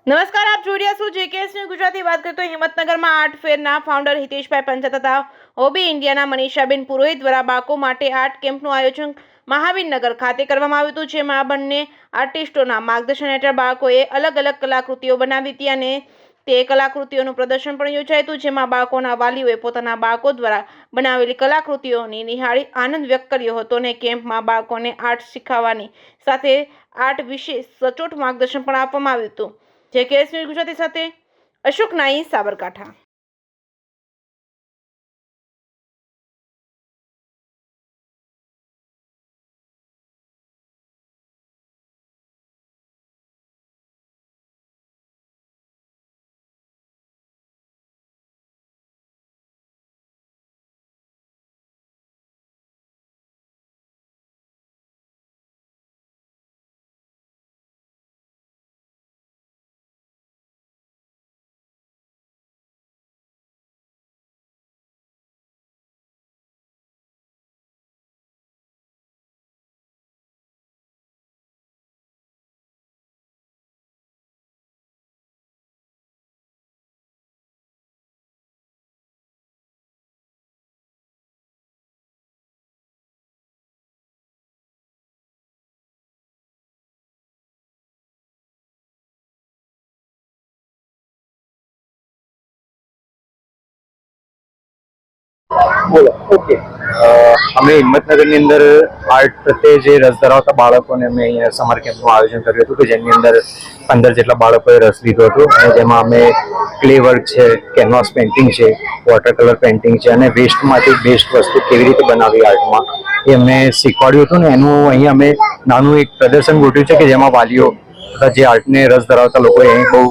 નમસ્કાર, આપ જોઈ રહ્યા છો જેકેએસ ન્યૂઝ ગુજરાતી। વાત કરીએ તો હિંમતનગરમાં આર્ટ ફેરના ફાઉન્ડર હિતેશભાઈ પંચાલ તથા હોબી ઇન્ડિયાના મનીષાબેન પુરોહિત દ્વારા બાળકો માટે આર્ટ કેમ્પનું આયોજન મહાવીરનગર ખાતે કરવામાં આવ્યું હતું, જેમાં બંને આર્ટિસ્ટોના માર્ગદર્શન હેઠળ બાળકોએ અલગ અલગ કલાકૃતિઓ બનાવી હતી અને તે કલાકૃતિઓનું પ્રદર્શન પણ યોજાયું હતું, જેમાં બાળકોના વાલીઓએ પોતાના બાળકો દ્વારા બનાવેલી કલાકૃતિઓની નિહાળી આનંદ વ્યક્ત કર્યો હતો અને કેમ્પમાં બાળકોને આર્ટ શીખવવાની સાથે આર્ટ વિશે સચોટ માર્ગદર્શન પણ આપવામાં આવ્યું હતું। જેકેએસ ન્યૂઝ ગુજરાતી સાથે અશોક નાઈ, સાબરકાંઠા। બોલો ઓકે અમે હિંમતનગરની અંદર આર્ટ પ્રત્યે જે રસ ધરાવતા બાળકોને અમે અહીંયા સમર કેમ્પનું આયોજન કર્યું હતું કે જેની અંદર 15 જેટલા બાળકોએ રસ લીધો હતો અને જેમાં અમે ક્લે વર્ક છે, કેનવાસ પેઇન્ટિંગ છે, વોટર કલર પેઇન્ટિંગ છે અને વેસ્ટમાંથી બેસ્ટ વસ્તુ કેવી રીતે બનાવવી આર્ટમાં એ અમને શીખવાડ્યું હતું ને એનું અહીંયા અમે નાનું એક પ્રદર્શન ગોઠવ્યું છે કે જેમાં વાલીઓ તથા જે આર્ટને રસ ધરાવતા લોકોએ અહીં બહુ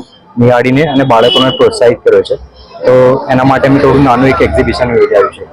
નિહાળીને અને બાળકોને પ્રોત્સાહિત કર્યો છે। તો એના માટે અમે થોડું નાનું એક એક્ઝિબિશન યોજાયું છે।